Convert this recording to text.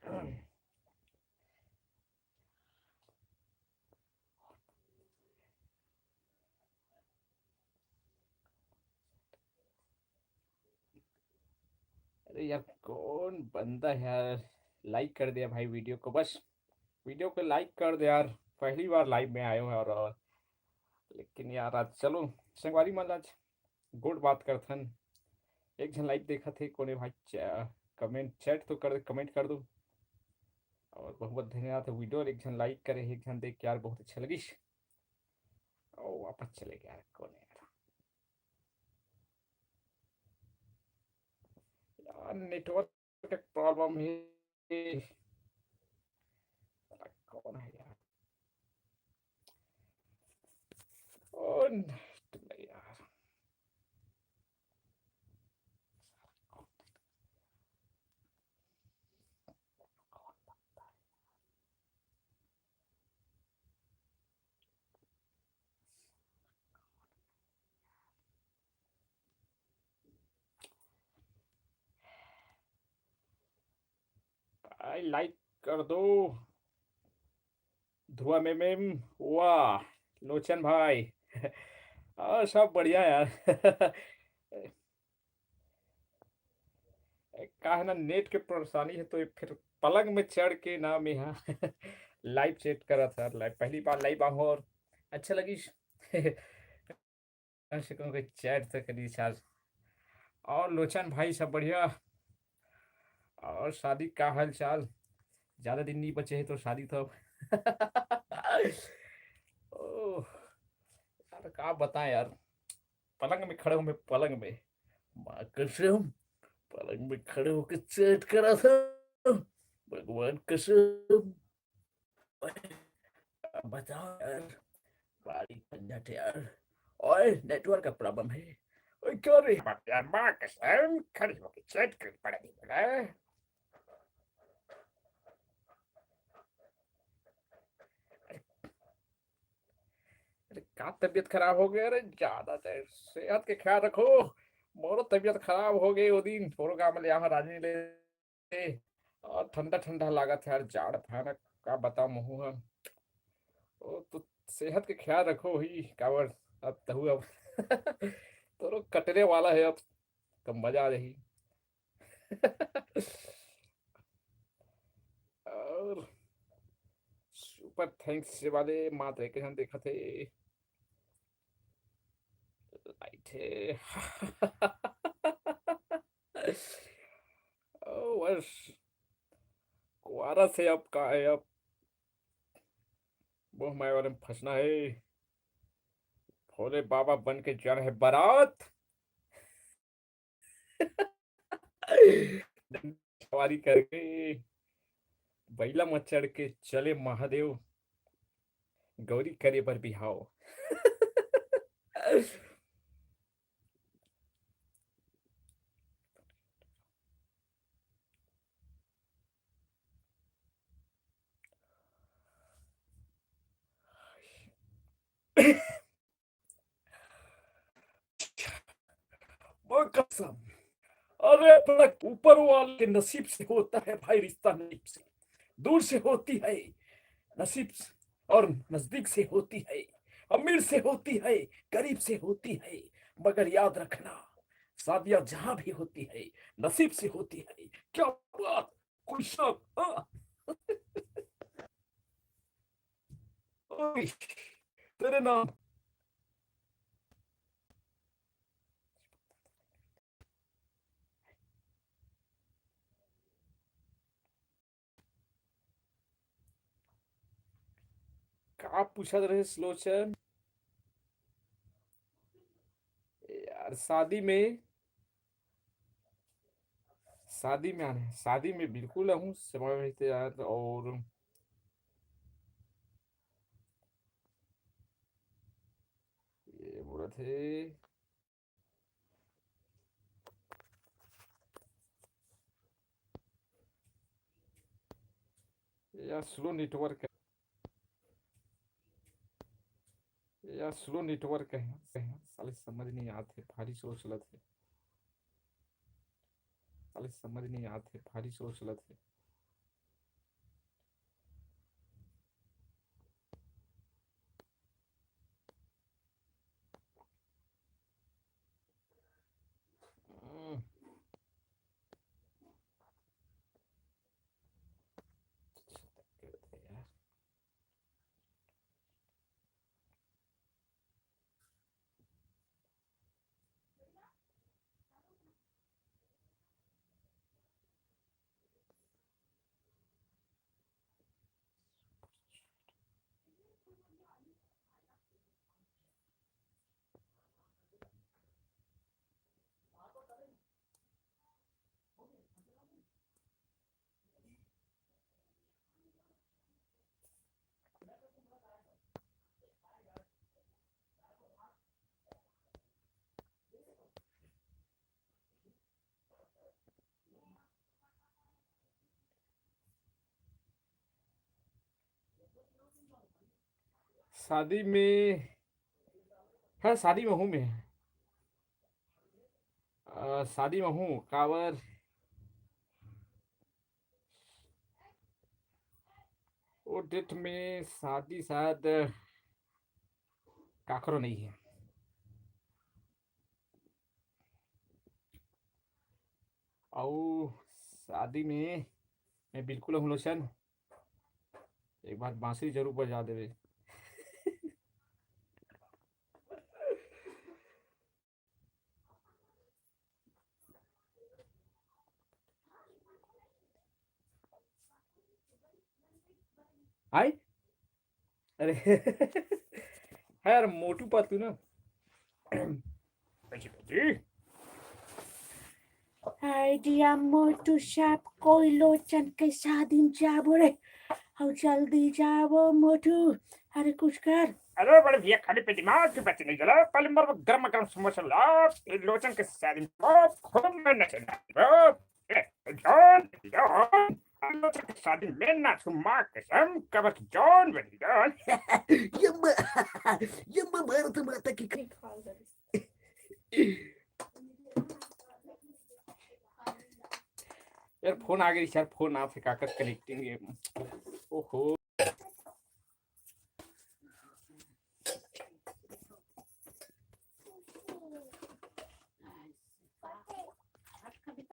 अरे यार कौन बंदा है यार। लाइक कर दिया भाई वीडियो को, बस वीडियो को लाइक कर दे यार। पहली बार लाइव में आए हो और लेकिन यार आज चलो संगवारी मान आज गुड बात करथन। एक जन लाइव देखा थे कोने भाई कमेंट चैट तो कर, कमेंट कर दो। और बहुत बहुत धन्यवाद। वीडियो एक जन लाइक करे, एक जन देख के यार बहुत अच्छा लगी। और वापस चले गया यार कौन है यार नेटवर्क प्रॉब्लम है। कौन है यार। कौन यार। भाई लाइक कर दो। ध्रुवा मेम, वाह। लोचन भाई सब बढ़िया यार। का है ना, नेट के परेशानी है तो ये फिर पलंग में चढ़ के ना मैं यहाँ लाइव चेट करा था। लाइव पहली बार लाइव आऊँ और अच्छा लगी। कम से कम कोई चैट तो करी चार। और लोचन भाई सब बढ़िया। और शादी का हाल चाल। ज्यादा दिन नहीं बचे हैं तो शादी तो ओह यार क्या बताएं यार। पलंग में खड़े हूँ मैं, पलंग में माँ कसम, पलंग में खड़े होकर चैट करा था। भगवान कसम। बताओ यार, बड़ी झंझट है यार। ओए नेटवर्क का प्रॉब्लम है। ओए क्यों रे बाप यार, माँ कसम खड़ी होकर चैट कर पड़ा नहीं पड़ा। अरे का तबीयत खराब हो गया। अरे ज्यादा देर सेहत के ख्याल रखो। मोरो तबीयत खराब हो गई वो दिन थोड़ा काम ले यहाँ राजी ले। और ठंडा ठंडा लगा था यार, जाड़ भयानक। का बताओ मुँह हम। ओ तो सेहत के ख्याल रखो ही कावर। अब तहु अब तो कटने वाला है अब। तो मजा आ रही। और सुपर थैंक्स से वाले मात्र के हम देखा थे। लाइट है। ओ बस कुआरा से अब का है अब। वो हमारे वाले में फंसना है। भोले बाबा बन के जाना है बारात। सवारी करके बैला मत चढ़ के चले महादेव। गौरी करे पर बिहाव। वो कसम। अरे अपना ऊपर वाले के नसीब से होता है भाई रिश्ता, नसीब से। दूर से होती है नसीब से, और नजदीक से होती है। अमीर से होती है, गरीब से होती है। मगर याद रखना, शादियां जहां भी होती है नसीब से होती है। क्या बात, कोई शक? हाँ। ओए, तेरे नाम का पूछा रहे स्लोचन। यार शादी में, शादी में आने, शादी में बिल्कुल हूँ समय रहते यार। और ये बोला थे यार स्लो नेटवर्क है यार, स्लो नेटवर्क है। साले समझ नहीं आते भारी सोच चलत है। साले समझ नहीं आते भारी सोच चलत है। शादी में है, शादी में हूँ मैं। शादी में हूँ काबर। वो डेट में शादी शायद काकरो नहीं है। और शादी में मैं बिल्कुल हूँ लोशन। एक बार बांसुरी जरूर बजा देवे। हाय। अरे है यार, मोटू पतलू ना। बची बची। आइडिया मोटू साहब कोई लोचन के शादी में जाबो रे। और जल्दी जाबो मोटू। अरे कुछ कर। अरे बड़े भैया, खाने पे दिमाग की बत्ती नहीं जला। पहले मर वो गर्मा गर्म समोसा ला, फिर लोचन के शादी में खूब मैं नचना। जॉन जॉन, लोचन की शादी में नाचू माँ कसम, कबर जॉन बनी जॉन। यम्मा यम्मा भारत माता की यार फोन आ गई यार, फोन आपसे काकर कनेक्टिंग। ओहो।